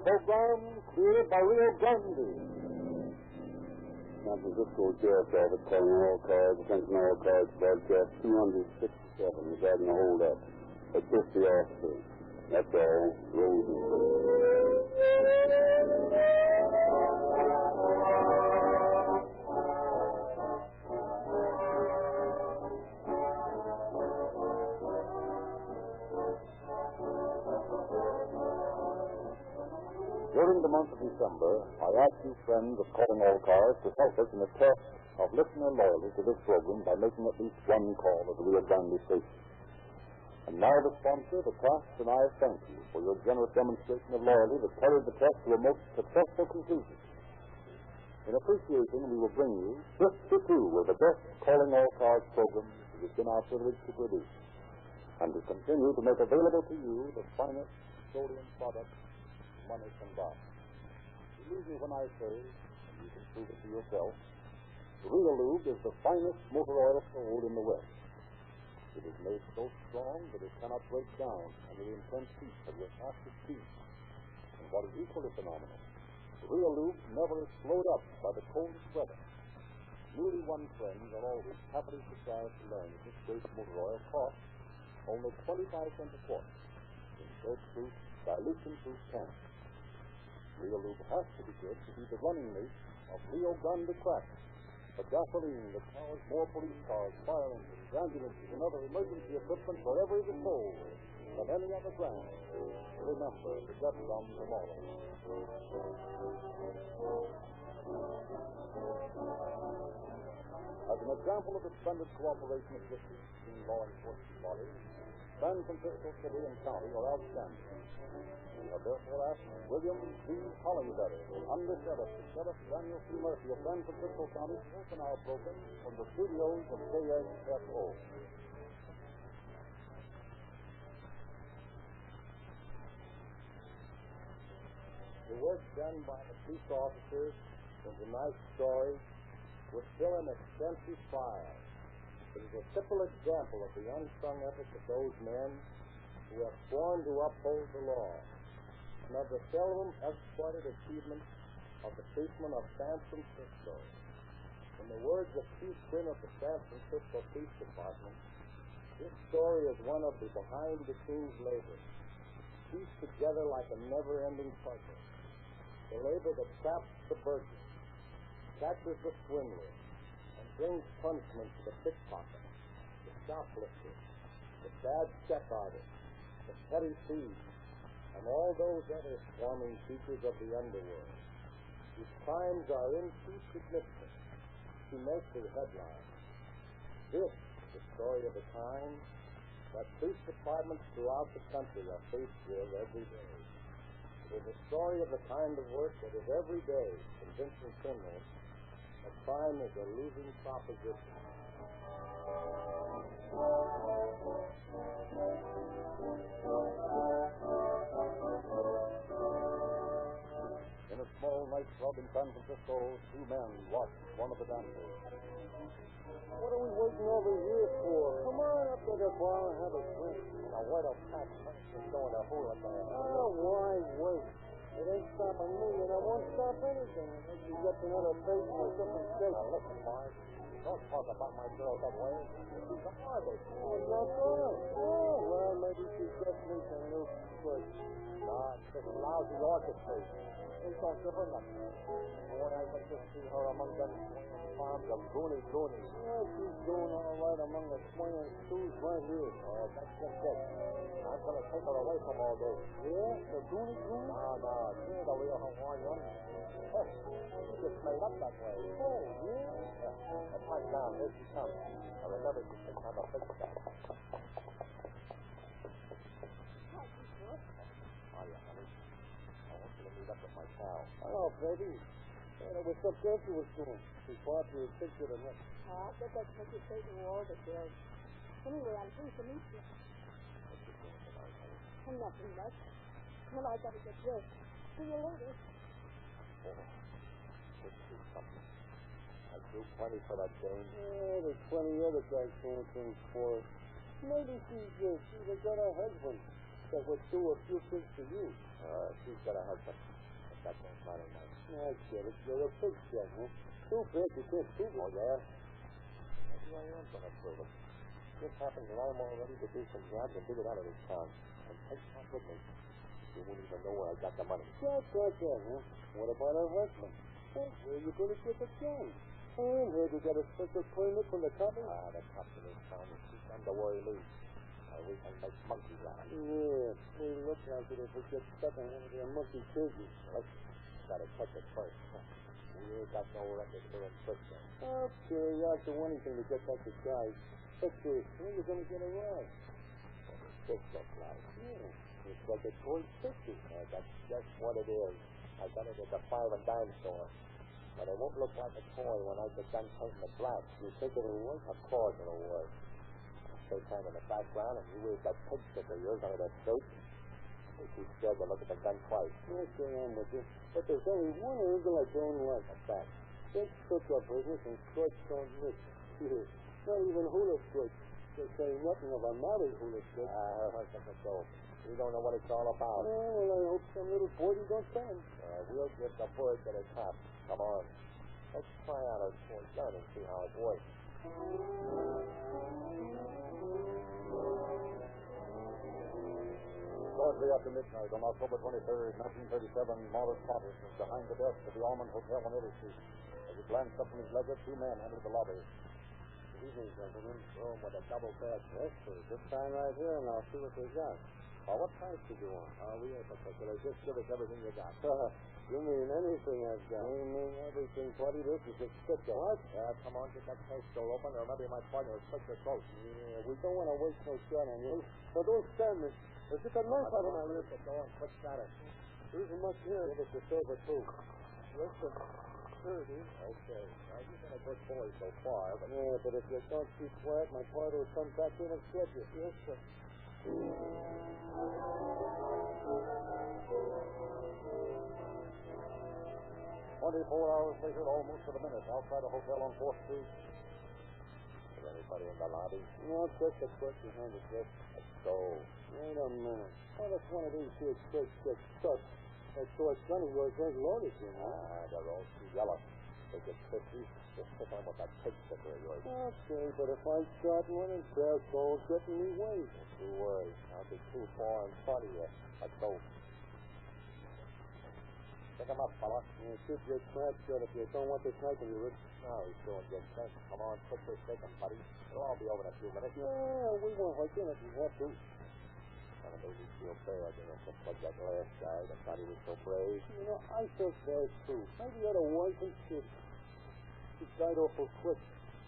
program created by Rio Grande. San Francisco Sheriff's Office calling all cars. Attention all cars. Broadcast 267 regarding a hold-up. Assist the officer. That's all. Rosen. During the month of December, I ask you friends of Calling All Cars to help us in the test of listener loyalty to this program by making at least one call at the Rio Grande station. And now the sponsor, the Crafts, and I thank you for your generous demonstration of loyalty that carried the test to a most successful conclusion. In appreciation, we will bring you 52 of the best Calling All Cars programs it has been our privilege to produce, and to continue to make available to you the finest petroleum products money can buy. Believe me when I say, and you can prove it to yourself, Real Lube is the finest motor oil sold in the West. It is made so strong that it cannot break down under the intense heat of your active heat. And what is equally phenomenal, Real Lube never is slowed up by the coldest weather. Newly won friends are always happily surprised to learn that this great motor oil costs only 25 cents a quart in dirt-proof, dilution-proof cans. Real Lube has to be good to be the running mate of Rio Grande Craft, the gasoline that powers more police cars, fire engines, ambulances, and other emergency equipment wherever it is sold than any other brand. Remember to get some tomorrow. As an example of the splendid cooperation existing between law enforcement bodies, San Francisco City and County are outstanding. We have therefore asked William B. Hollingsworth, Under-Sheriff to Sheriff Daniel C. Murphy of San Francisco County to open our program from the studios of KSFO. The work done by the police officers in tonight's story would fill an extensive file. It is a simple example of the unsung efforts of those men who have sworn to uphold the law, and of the seldom exploited achievements of the policemen of San Francisco. In the words of Chief Quinn of the San Francisco Police Department, this story is one of the behind-the-scenes labor, pieced together like a never-ending puzzle. The labor that traps the burglar, catches the swindler, and brings punishment to the pickpocket, the shoplifter, the bad check artist, the petty thief, and all those other swarming features of the underworld, whose crimes are in too significant to make the headlines. This is the story of a time that police departments throughout the country are faced with every day. It is a story of the kind of work that is every day convincing criminals that crime is a losing proposition. In a small nightclub in San Francisco, two men watched one of the dancers. What are we waiting over here for? Come on up to the bar and have a drink. Now, where the fat is going to hold up there? Oh, why wait? It ain't stopping me, and it won't stop anything unless you get another face or something straight. Now, listen, Mark. Don't talk about my girl that way. She's a harvest. Oh, that's all. Oh, well, maybe she's just me some new tricks. Nah, it's this lousy orchestration. It don't give her nothing. And when I can just see her among them swinging farms of goony. Yeah, she's doing all right among the swinging stews right here. Oh, that's just it. I'm going to take her away from all this. Yeah? The goony? No. She ain't a real Hawaiian. Hey, she just made up that way. Oh, yeah? Pipe down. Here she comes. I remember she can have a big step. Oh, yeah, honey. I want you to meet up with my pal. Hello, baby. What's up there you was doing? She bought you a ticket and what? I bet that's what you say to all the girls. Anyway, I'm pleased to meet you. What you doing tonight, honey? Nothing much. Well, I gotta get dressed. See you later. Oh, let's do something. I'd do plenty for that dame. Yeah, there's plenty of other guys doing things for her. Maybe she's got a husband. that would do a few things to you. She's got a husband. But that don't matter much. I get it. You're a big shot, huh? Too big, you can't prove it. Oh, yeah? Maybe I am going to prove it. Just happens that I'm all ready to do some jobs and dig it out of this town. And take that with me. You won't even know where I got the money. Yeah, huh? What about her husband? Well, where are you going to get the gun? I heard you got a special permit from the cops. The cops in this town is too dumb to worry me. We can make monkeys out of it. Yeah, they look like it if we get stuck in one of their monkey cages. Let's gotta catch it first. We ain't got no record doing tricks then. Okay, I'll do anything to get back the guys. Okay, when are you going to get around? This looks like. Yeah, it's like a toy picture. That's just what it is. I got it at the 5 and dime store. But it won't look like a toy when I get done painting it black. You think it'll work? Of course it'll work. Stay kind in the background and you wave that pig stick of yours under that suit. She's scared to look at the gun twice. Okay, I'm with you. But there's only one angle I don't like. What's that? Big pickup business and crooks don't mix. Not even hula sticks. They say nothing of a married hula stick. Her husband can go. We don't know what it's all about. Well, I hope some little boy don't tell him. We'll give the word to the cops. Come on. Let's try out our toy gun and see how it works. Shortly after midnight on October 23rd, 1937, Morris Potter was behind the desk of the Almond Hotel on Eddy Street. As he glanced up from his ledger, 2 men entered the lobby. Good evening, gentlemen. Room with a double bed. Yes, sir. Just sign right here, and I'll see what they got. What price did you want? We ain't particular. Just give us everything you got. You mean anything I've got? We mean everything, buddy. This is a sticker. What? Come on, get that case door open, or maybe my partner will slit your throat. Yeah, we don't want to waste no shot on you. So don't stand me. Let's get that knife out of my wrist. Go on, quick got it. There isn't much here. Give us your silver, too. Yes, sir. 30. Okay. Now, you've been a good boy so far, but... Yeah, but if you don't keep quiet, my partner will come back in and get you. Yes, sir. 24 hours later, almost to the minute, outside a hotel on 4th Street. Is anybody in the lobby? No, just a quick behind the desk. Let's go. Wait a minute. What if one of these here kids gets stuck? That short gun of yours ain't loaded, you know. They're all too yellow. They get 50. Just stick on with that pig sticker of yours. Okay, but if I start running fast, don't get in me way. Don't you worry. I'll be too far in front of you. Let's go. Pick him up, fella. Yeah, keep your trap shut if you don't want this knife in your wrist. No, he's doing good things. Come on, quickly take him, buddy. It'll all be over in a few minutes. Yeah, we won't hurt you if you have to. Kind of made me feel bad, you know, just like that last guy that thought he was so brave. You know, I felt bad, too. Maybe you had a wife and kid. She died awful quick.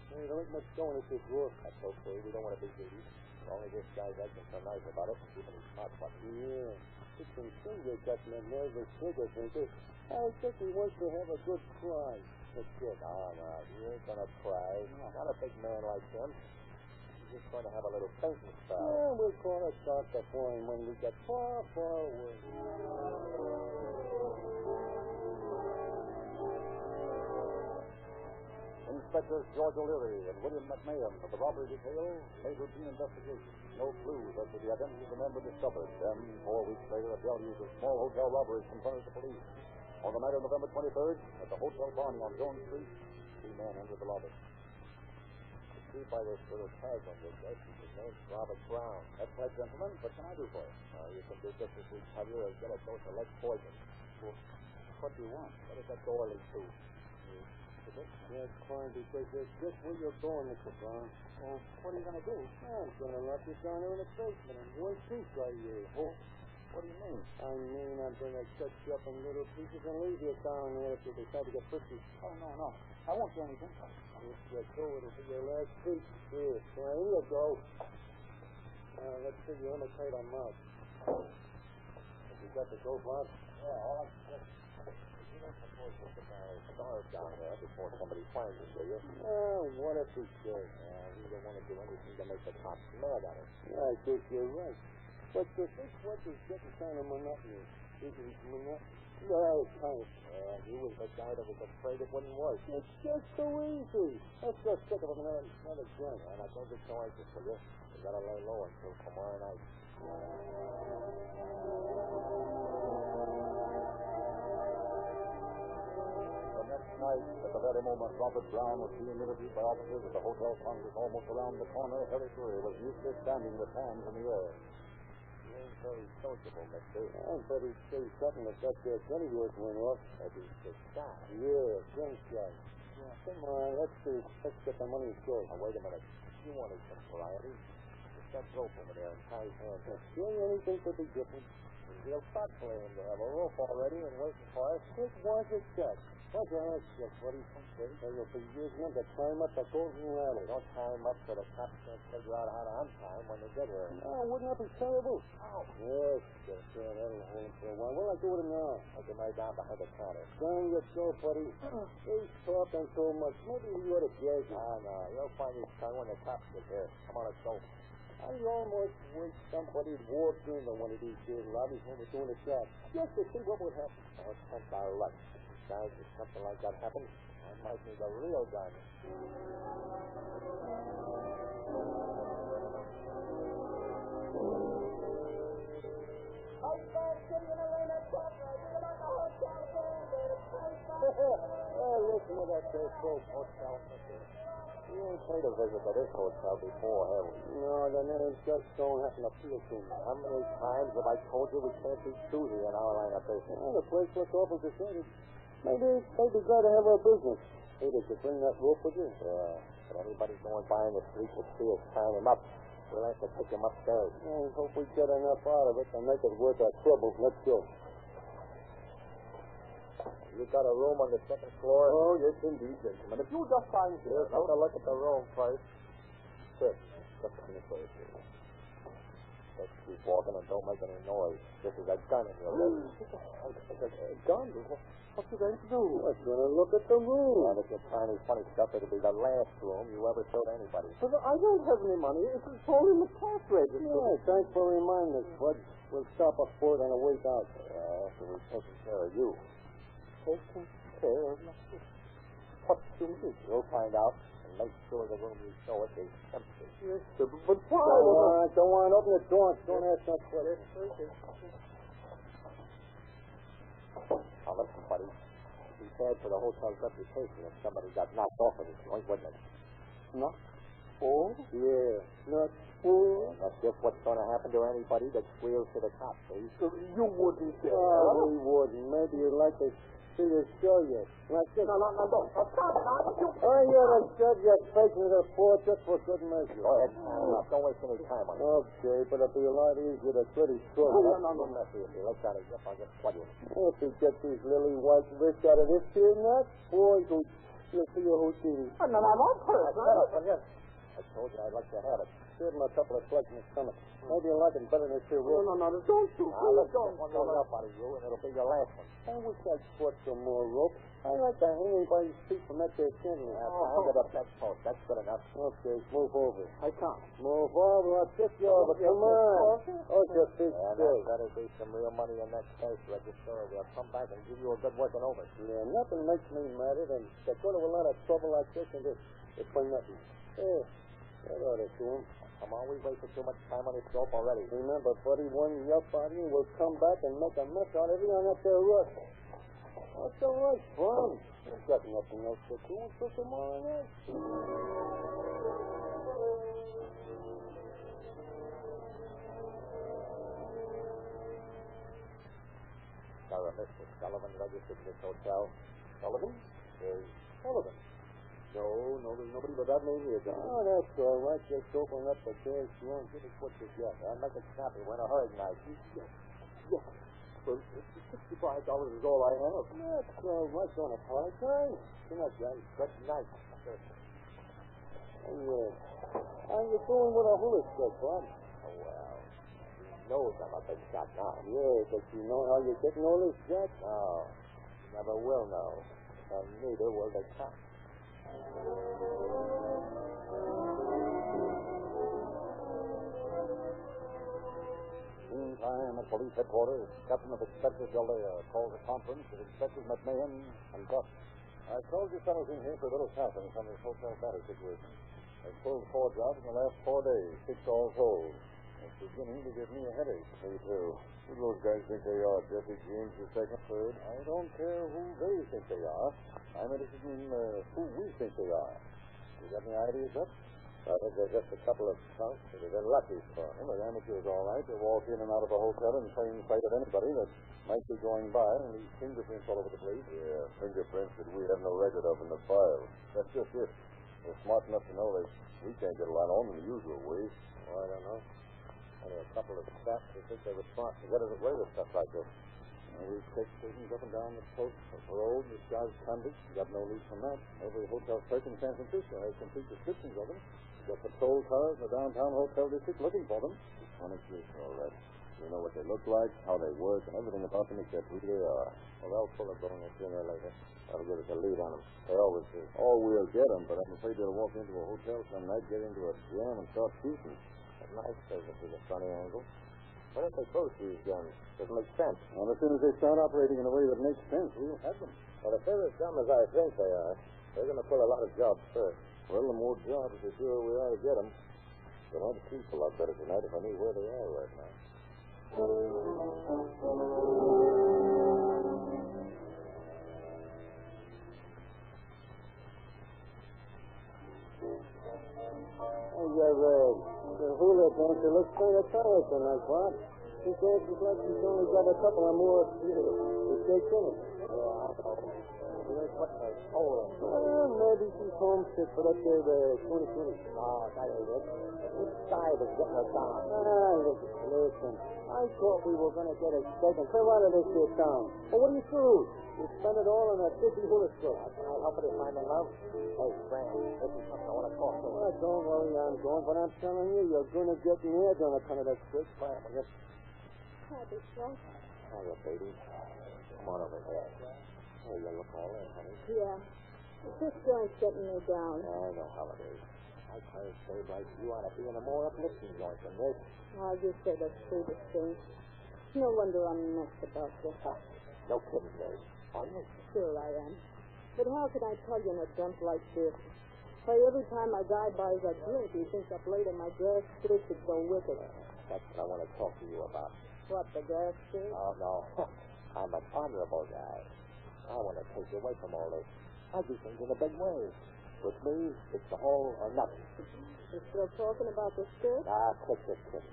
Hey, there ain't much going at this work. That's okay. We don't want to be greedy. As long as this guy's acting so nice about it and keeping his mouth shut. Yeah. It's some finger got me a nervous figure, thinker. I think he wants to have a good cry. That's it. No, he ain't gonna cry. Not a big man like him. He's just going to have a little fainting spell. Yeah, we'll call a doctor for him when we get far, far away. Inspectors George O'Leary and William McMahon of the robbery detail made routine investigation. No clues as to the identity of the men were discovered. Then, 4 weeks later, a deluge of small hotel robberies confronted the police. On the night of November 23rd, at the Hotel Bonnie on Jones Street, 2 men entered the lobby. You see by this little tag on your desk, his name's Robert Brown. That's right, gentlemen. What can I do for you? You can do just as we tell you, or get a dose of lead poison. Well, what do you want? What does that door lead to? That's fine, because that's just where you're going, Mr. Brown. Well, what are you going to do? I'm going to lock you down there in the basement in one piece right here. Oh, what do you mean? I mean, I'm going to cut you up in little pieces and leave you down there if you decide to get frisky. Oh, no. I won't do anything. If you do, it'll be your last piece. Here you go. Let's see you imitate a mouse. Have you got the dope out? Yeah, all I can you don't suppose there's a guy starved down there before somebody finds us, do you? What if he did? We don't want to do anything to make the cops mad at us. Yeah, I think you're right. But this work is getting kind of monotonous. Monotonous? Yeah, it's kind of. He was the guy that was afraid it wouldn't work. It's just so easy. Let's just stick up another joint. And I don't get so anxious for you. You gotta lay low until tomorrow night. The next night, at the very moment Robert Brown was being interviewed by officers at the Hotel Congress almost around the corner, Harry Curry was used to standing with hands in the air. You ain't very sociable, mister. I'm pretty sure something that got their Kennywood went off. Maybe it's shot. Yeah, gunshot. Yeah, come on, let's see. Let's get the money short. Now, wait a minute. You wanted some variety. Just that rope over there and tie his hands up. Sure anything could be different. Real thoughtfully him to have a rope already and waiting for us. It was a shot. What's your hands shut, buddy? They'll be using them to climb up the golden ladder. Don't tie him up so the cops can't figure out how to untie him when they get here. Oh, wouldn't that be terrible? Ow. Yes, that'll hold him for a while. What'll I do with him now? Take him right down behind the counter. Down you go, buddy. He's talking so much. Maybe he ought to jazz him. Ah, no. You'll find his tongue when the cops get here. Come on, let's go. I almost wish somebody'd walk into one of these big lobbies when we're doing a shot. Just to see what would happen. Oh, it's against our luck. Besides, if something like that happens, I might need a real gun. Oh, listen to that there folks. Hotel, mister. We ain't paid a visit to this hotel before, have we? No, the names just don't happen to appeal to me. How many times have I told you we can't be choosy in our line of business? Well, the place looks awful deserted. Maybe they'd be glad to have our business. Hey, did you bring that rope with you? Yeah, but anybody going by in the street would see us tying him up. We'll have to take him upstairs. I hope we get enough out of it to make it worth our trouble. Let's go. You got a room on the second floor? Oh, yes, indeed, gentlemen. If you just find here, Take a look at the room first. Good. Look at me first. Let's keep walking and don't make any noise. This is a gun in your head. A gun? What you going to do? I'm going to look at the room. And if you're trying this funny stuff, it'll be the last room you ever showed anybody. But I don't have any money. It's all in the cash register. Yeah, thanks for reminding us, Bud. We'll stop a Ford on the way out. After we've taken care of you. Taking care of me? What do you mean? You'll find out and make sure the room you show us is empty. Yes, but why? Go on, open the door. Don't ask no questions. Now, listen, buddy. Be bad for the hotel's reputation if somebody got knocked off of this joint, wouldn't it? Knocked? Oh? Yeah. Knocked? Oh? That's just what's going to happen to anybody that squeals to the cops, see? So you wouldn't say. Oh, we wouldn't. Maybe you'd like to see us show you. Like this. No, don't. Stop it. Oh, you're the judge. You're facing the Ford just for good measure. Go ahead. Don't waste any time on it. Okay, but it'll be a lot easier to pretty sure. No, messy. If you let out of I'll just plug you. If we get these lily white wrists out of this here nut, boy, you'll see a Houdini. No, don't hurt. I told you I'd like to have it. Give him a couple of slugs in the stomach. Maybe you'll like it better than this here rope. No, don't shoot. Now, let's get one more up out of you, and it'll be your last one. I wish I'd bought some more rope. I like to hang him by his feet from that there chandelier. Under the bedpost. That's good enough. Okay, move over. I can't. Move over. I'll tip you over. Come on. Oh, just be And still. that'll be some real money in that cash register. We'll come back and give you a good working over. Yeah, nothing makes me madder than to go to a lot of trouble like this and just for nothing. Yeah, that ought to do him. Come on, we wasted too much time on this rope already. Remember, buddy, one yup on you will come back and make a mess out of you on that there roof. That's all right, Brown. There's got nothing else to do until tomorrow night. Sarah, Mr. Sullivan registered to this hotel. Sullivan? There's Sullivan. No, there's nobody but that name here, John. Oh, that's all right. Just open up the cash room. Give us what you got. I'll make it snappy. We're in a hurry tonight. Yes. Well, $65 is all I have. That's all right. Don't apologize. Good night, John. Good night. Hey, how you doing with a hula stick, Bob? Oh, well, he knows I'm a big shot now. Yeah, but you know how you're getting all this, Jack? No, you never will know. And neither will the cops. Meantime, at police headquarters, Captain of Inspectors Galea called a conference with Inspectors McMahon and Gus. I called you fellows in here for a little conference on this hotel battery situation. I've pulled 4 jobs in the last 4 days, 6 all told. It's beginning to give me a headache. Me too. Who do those guys think they are? Jesse James, the second, third? I don't care who they think they are. I'm interested in who we think they are. You got any ideas, Buck? I think they're just a couple of punks that have been lucky for them. They're amateurs, all right. They walk in and out of a hotel in plain sight of anybody that might be going by and leave fingerprints all over the place. Yeah, fingerprints that we have no record of in the file. That's just it. They're smart enough to know that we can't get a line on them the usual way. Oh, I don't know. Only a couple of chaps who think they were smart to get away with stuff like this. We've checked stations up and down the coast, roads, disguised convicts. Got no lead from that. Every hotel clerk in San Francisco has complete descriptions of them. Got patrol cars in the downtown hotel district looking for them. Honestly, all right. You know what they look like, how they work, and everything about them except who they are. Well, they'll pull a bone sooner or later. That'll give us a lead on them. They always do. Oh, we'll get them, but I'm afraid they'll walk into a hotel some night, get into a jam, and start shooting. That's nice business with a funny angle. What if they both use guns? Doesn't make sense. Well, as soon as they start operating in a way that makes sense, we'll have them. Well, if they're as dumb as I think they are, they're going to pull a lot of jobs first. Well, the more jobs, the sure we are to get them. They'll have to sleep a lot better tonight if I knew where they are right now. Your hula dancer looks kind of tired tonight, Bob. She dances like she's only got a couple of more mistakes in it. Yeah, I know. She's putting her soul in. Maybe she's homesick for that day, the 2020. Oh, that ain't it. Which side is getting her down? Listen. I thought we were going to get a steak and clear out of this here town. Well, what do you do? You spend it all on that busy hula skirt. Can I help you find love? Hey, Fran, this is something I want to talk to you. Don't worry, I'm going, but I'm telling you, you're going to get nailed on account of that skirt. Fran, will you? Hi, Big Frank. Hiya, baby. Come on over here. Hey, you look all in, honey. Yeah. This joint's getting me down. I know how it is. I tell you, Babe, like you ought to be in a more uplifting joint than this. I just say the sweetest thing. No wonder I'm nuts about this. No kidding, Babe. Are you? Sure I am. But how could I tell you in a dump like this? Why, every time a guy buys a drink, he thinks up later my grass skirt should go with it. That's what I want to talk to you about. What, the grass skirt? Oh, no. I'm an honorable guy. I want to take you away from all this. I do things in a big way. With me, it's the whole or nothing. You're still talking about the skirt? Quit this, kid.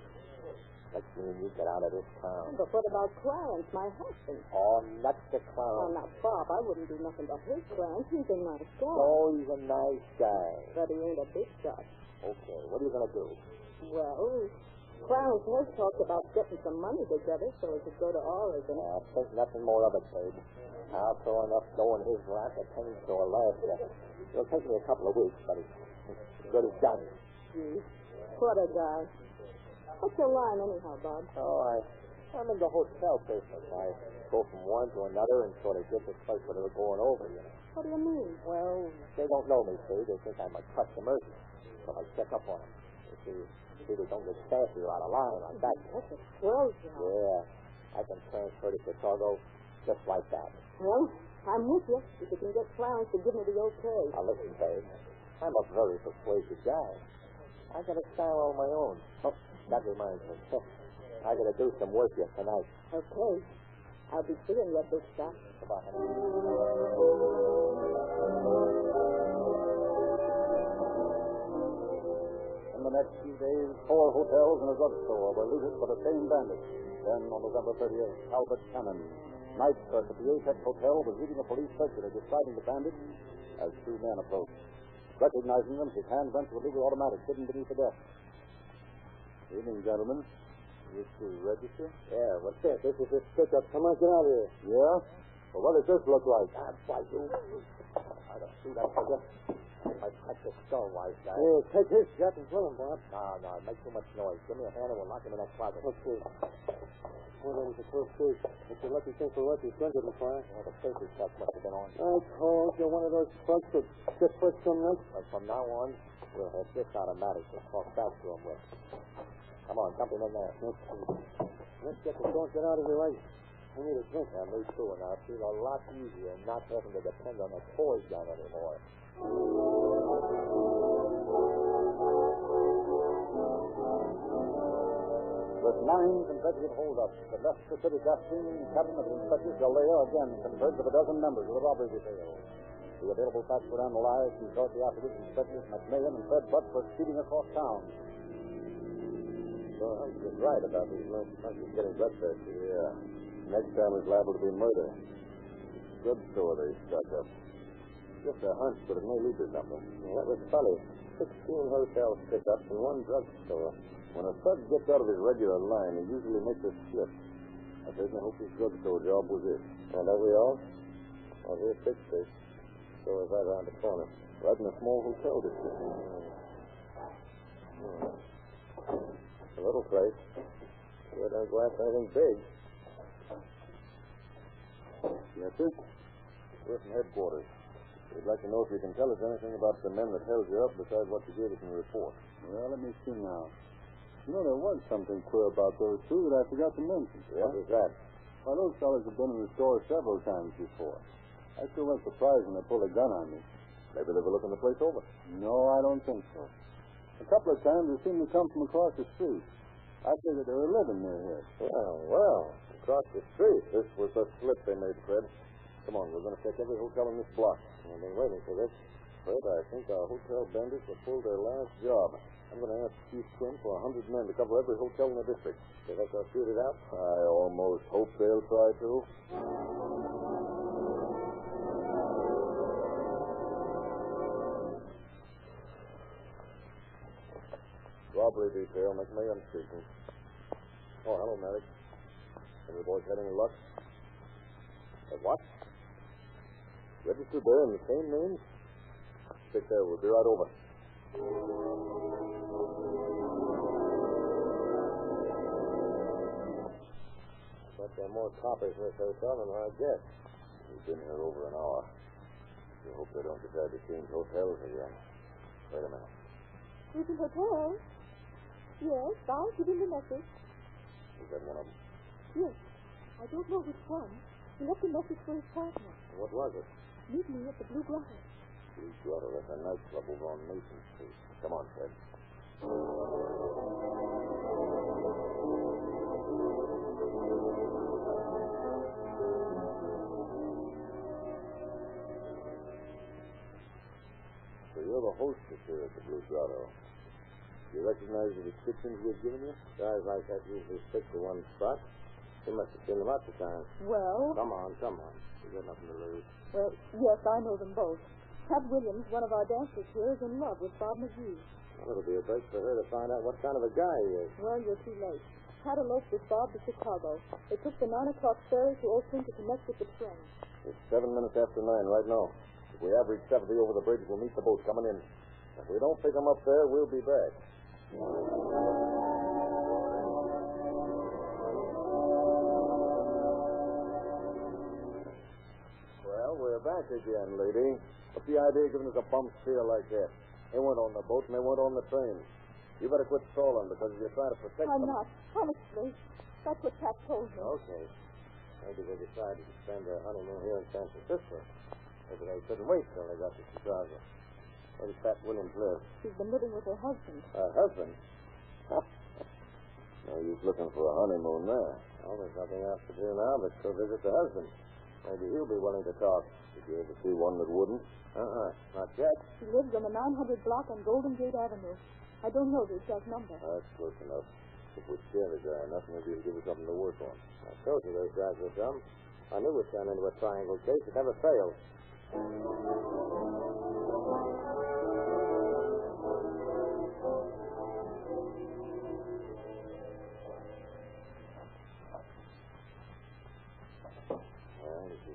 Let's see when you get out of this town. But what about Clarence, my husband? Oh, nuts to Oh, Clarence. now, Bob, I wouldn't do nothing to hurt Clarence. He's a nice guy. Oh, he's a nice guy. But he ain't a big shot. Okay, what are you going to do? Well, Clarence has talked about getting some money together so he could go to Oregon. Think nothing more of it, babe. I'll throw enough dough in his lap to penny store last year. It'll take me a couple of weeks, but it's good as done. Gee, what a guy. What's your line anyhow, Bob? Oh, I'm in the hotel business. I go from one to another and sort of get this place where they're going over, you know. What do you mean? Well, they don't know me, see. They think I'm a customer, so I check up on them. You see, they don't get sassy or out of line like that. That's a swell job. Yeah, I can transfer to Chicago just like that. Well, I'm with you. If you can get Clarence to give me the okay. Now, listen, babe. I'm a very persuasive guy. I got a style on my own. Oh, that reminds me. I got to do some work here tonight. Okay. I'll be seeing you at this shop. Goodbye, honey. In the next few days, 4 hotels and a drugstore were looted for the same bandits. Then, on November 30th, Albert Cannon, night clerk at the Apex Hotel, was reading a police circular describing the bandits as 2 men approached. Recognizing them, his hand went to a little automatic hidden beneath the desk. Evening, gentlemen. Is this the register? Yeah, what's this? This is this pickup. Come on, get out of here. Yeah? Well, what does this look like? Why, you. I don't shoot that figure. I cut your skull, wise guy. Hey, take his shot and kill him, Bob. No, it makes too much noise. Give me a hand and we'll lock him in that closet. Okay. Well, that was the first case. It's a lucky thing for us. His gun didn't fire. Well, the safety check must have been on. I called you one of those trucks that gets first some night. But from now on, we'll have this automatic to talk back to him with. Come on, dump him in there. Let's get the don't get out of here right. I need a drink. Yeah, me too, and I'll feel a lot easier not having to depend on a toy gun anymore. with 9 consecutive holdups that left the city captain, Captain of Inspector Galea again conferred with a dozen members of the robbery detail. The available facts were analyzed, and shortly afterwards, Inspectors McMahon and Fred Butts were speeding across town. So Hunt was right about these monkeys getting blood tests. Yeah. Next time is liable to be murder. Drugstore they stuck up. Just a hunch, but it may lead to something. That was funny. 16 hotel pickups and 1 drugstore. When a thug gets out of his regular line, he usually makes a slip. I certainly hope this drugstore job was it. And are we all? Well, here's 6th Street. So it's right around the corner. Right in a small hotel district. A little place. Sure don't go after anything big. Yes, sir? We're from headquarters. We'd like to know if you can tell us anything about the men that held you up besides what you gave us in the report. Well, let me see now. You know, there was something queer about those two that I forgot to mention. Yeah? What was that? Well, those fellas have been in the store several times before. I still was surprised when they pulled a gun on me. Maybe they were looking the place over. No, I don't think so. A couple of times they seemed to come from across the street. I figured they were living near here. Well, across the street. This was the slip they made, Fred. Come on, we're going to check every hotel in this block. I've been waiting for this. Fred, I think our hotel bandits have pulled their last job. I'm going to ask Chief Quinn for 100 men to cover every hotel in the district. Do you think they'll shoot it out? I almost hope they'll try to. Robbery detail, McMahon speaking. Oh, hello, Merrick. Have you boys had any luck? What? Registered there in the same names? Stick there. We'll be right over. I bet there are more coppers in this hotel than I guess. We've been here over an hour. We hope they don't decide to change hotels again. Wait a minute. Is it hotel? Yes, I'll give him the message. Is that one of them? Yes. I don't know which one. He left a message for his partner. What was it? Meet me at the Blue Grotto. Blue Grotto, that's a nightclub over on Mason Street. Come on, Fred. So you're the hostess here at the Blue Grotto. Do you recognize the descriptions we've given you? Guys like that usually stick to one spot. You must have seen them lots of times. Well? Come on. We've got nothing to lose. Well, yes, I know them both. Pat Williams, one of our dancers here, is in love with Bob McGee. Well, it'll be a break for her to find out what kind of a guy he is. Well, you're too late. Pat eloped with Bob to Chicago. They took the 9 o'clock ferry to Oakland to connect with the train. It's 7 minutes after 9 right now. If we average 70 over the bridge, we'll meet the boat coming in. If we don't pick them up there, we'll be back. Well, we're back again, lady. What's the idea of giving us a bum steer like that? They weren't on the boat and they weren't on the train. You better quit stalling because you're trying to protect them. I'm not. Honestly. That's what Pat told me. Okay. Maybe they decided to spend their honeymoon here in San Francisco. Maybe they couldn't wait till they got to Chicago. Where does Pat Williams live? She's been living with her husband. Her husband? No use looking for a honeymoon there. Well, there's nothing else to do now but go visit the husband. Maybe he'll be willing to talk. Did you ever see one that wouldn't? Not yet. She lives on the 900 block on Golden Gate Avenue. I don't know the exact number. That's close enough. If we scare the guy enough, maybe he'll give us something to work on. I told you those guys were dumb. I knew we'd turn into a triangle case. It never failed.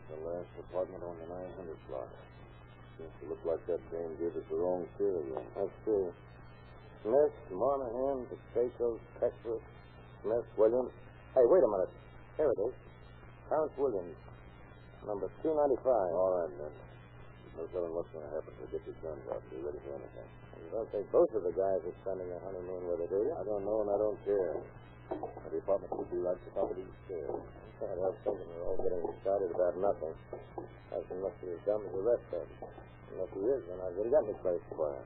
The last apartment on the 900 block. Seems to look like that dame gave us the wrong serial. Let's see. Smith, Monahan, DeSaco, Texas, Smith, Williams. Hey, wait a minute. Here it is. Count Williams. Number 295. All right, then. There's no telling what's going to happen. We'll get your guns out. Be ready for anything. You don't think both of the guys are spending their honeymoon with her, do you? I don't know, and I don't care. The apartment should be right at the top of these stairs. I was thinking we're all getting excited about nothing. Husband must be as dumb as the rest of them. And if he is, then I've really got any place for him.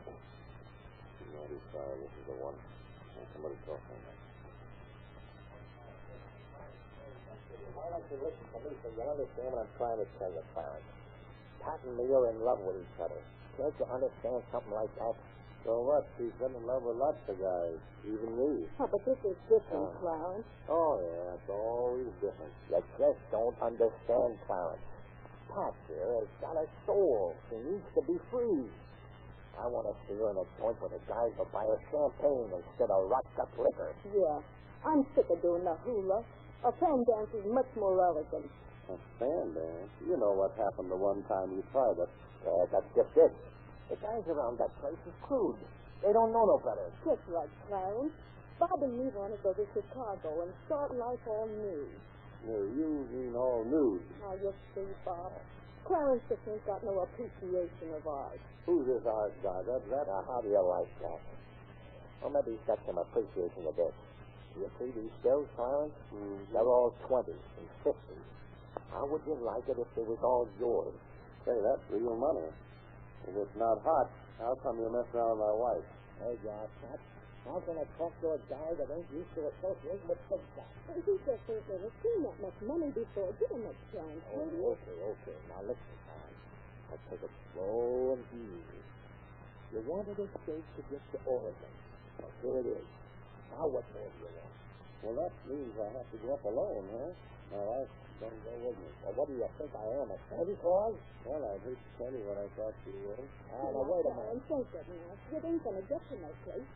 295, this is the one. Somebody talking. Why don't you listen to me so you'll understand what I'm trying to tell you, Clarence? Pat and me are in love with each other. Can't you understand something like that? So what? She's been in love with lots of guys, even me. Oh, but this is different, Clarence. Oh, yeah, it's always different. You just don't understand, Clarence. Pat here has got a soul. She needs to be free. I want to see her in a joint with a guy who'll buy her champagne instead of rocked-up liquor. Yeah. I'm sick of doing the hula. A fan dance is much more elegant. A fan dance? You know what happened the one time you tried it. That's just it. The guys around that place is crude. They don't know no better. Just right, Clarence. Bob and me want to go to Chicago and start life all new. No, you mean all nude. Now, you see, Bob, Clarence just ain't got no appreciation of art. Who's this art guy? How do you like that? Well, maybe he's got some appreciation of this. You see these girls, Clarence? Mm-hmm. They're all 20s and 50s. How would you like it if they was all yours? Say, that's real money. If it's not hot, how come you mess around with my wife? Hey, God, Pat. How can I talk to a guy that ain't used to associate with big guys? Well, he just ain't never seen that much money before. Give him a chance, will you? Okay. Now, listen, Clarence. I'll take it slow and easy. You wanted a escape to get to Oregon. Well, here it is. Now, what more do you want? Well, that means I have to go up alone, huh? My wife don't go with me. Well, what do you think I am, a Santa Claus? Well, I hate to tell you what I thought you were. Now, wait a minute. Think of me. You ain't going to get to no place.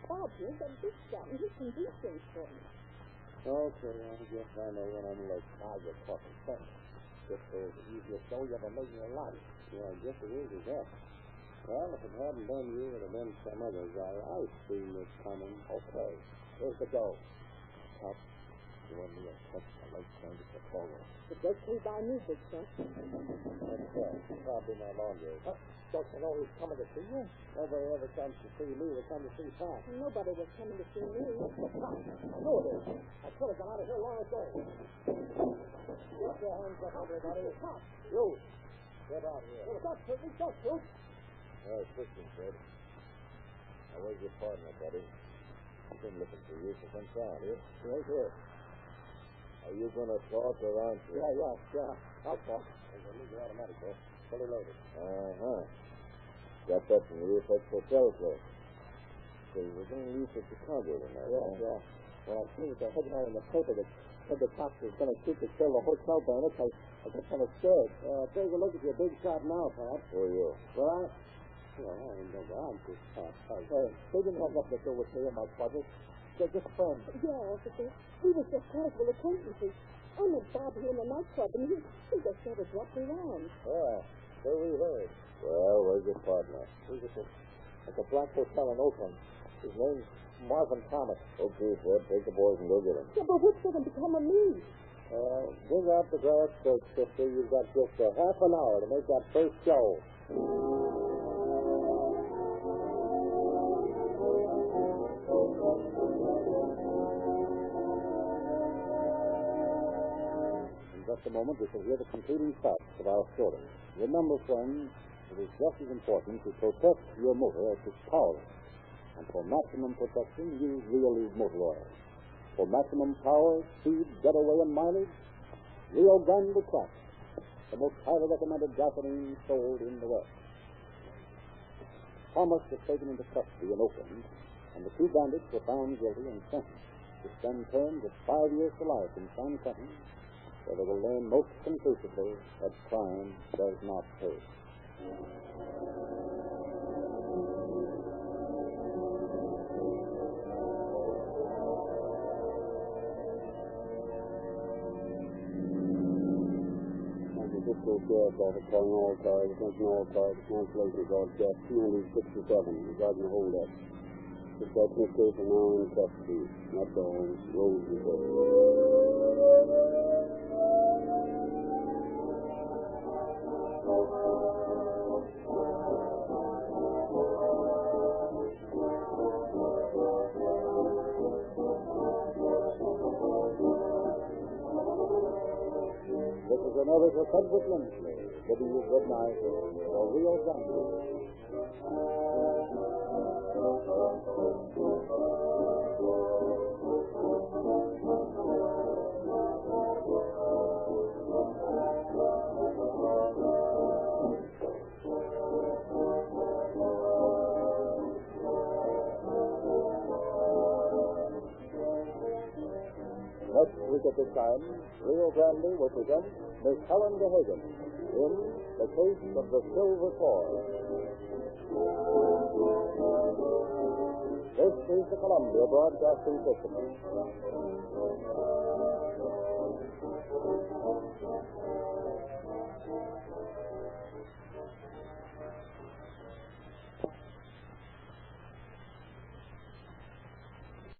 Bob here's a big shot, and he can do things for me. Okay, I guess I know what I'm like. Now you're talking sense. This is the easiest show you ever made in your life. Yeah, I guess it is that. Well, if it hadn't been you, it would have been some other guy. I've seen this coming. Okay, here's the dough. Pat, you and me are catching a late train to Chicago. It does pay by me, Big Son. That's probably my laundry. Don't you know he's coming to see you? Nobody ever comes to see me. They come to see Pat. Nobody was coming to see me. I know it is. I could have got out of here long ago. Get your hands up, everybody. You. Get out here. Stop, shoot. Hey, Christian, Fred. Now, where's your partner, buddy? I've been looking for you for some time. Right here. Are you going to talk or aren't you? Yeah. I'll talk. There's a legal automatic, boss. Fully loaded. Uh-huh. Got that from the UFX Hotel, sir. So we're going to leave for Chicago tonight, Yeah. When I seen the headline in the paper that said the cops was going to shoot to kill the hotel bandits, I got kind of scared. Take a look at your big shot now, Pat. Who are you? Well, I ain't no I'm just Pat. They didn't have nothing to do with me and my brothers. They're just friends. Yeah, officer. We was just casual acquaintances. I met Bob here in the nightclub, and he just sort of dropped around. Yeah, so we heard. Well, where's your partner? He's at the Black Hotel in Oakland. His name's Marvin Thomas. Okay, Fred, take the boys and go get him. Yeah, but what's going to become of me? Bring out the glass cake, sister. You've got just a half an hour to make that first show. In just a moment, we shall hear the concluding facts of our story. Remember, friends, it is just as important to protect your motor as to power it. And for maximum protection, use Real Lead motor oil. For maximum power, speed, getaway, and mileage, Rio Grande Craft, the most highly recommended gasoline sold in the West. Thomas was taken into custody in Oakland, and the two bandits were found guilty and sentenced to spend terms of 5 years to life in San Quentin, where they will learn most conclusively that crime does not pay. Fiscal Sheriff's Office calling all cars, attention all cars, cancellation broadcast 267 regarding the hold-up. Suspect in this case are now in custody. That's all. Rose report. This is another for Frederick Lindsley, giving you good night for Rio Grande. at this time, Rio Grande will present Miss Helen DeHagen in The Case of the Silver Cord. This is the Columbia Broadcasting System.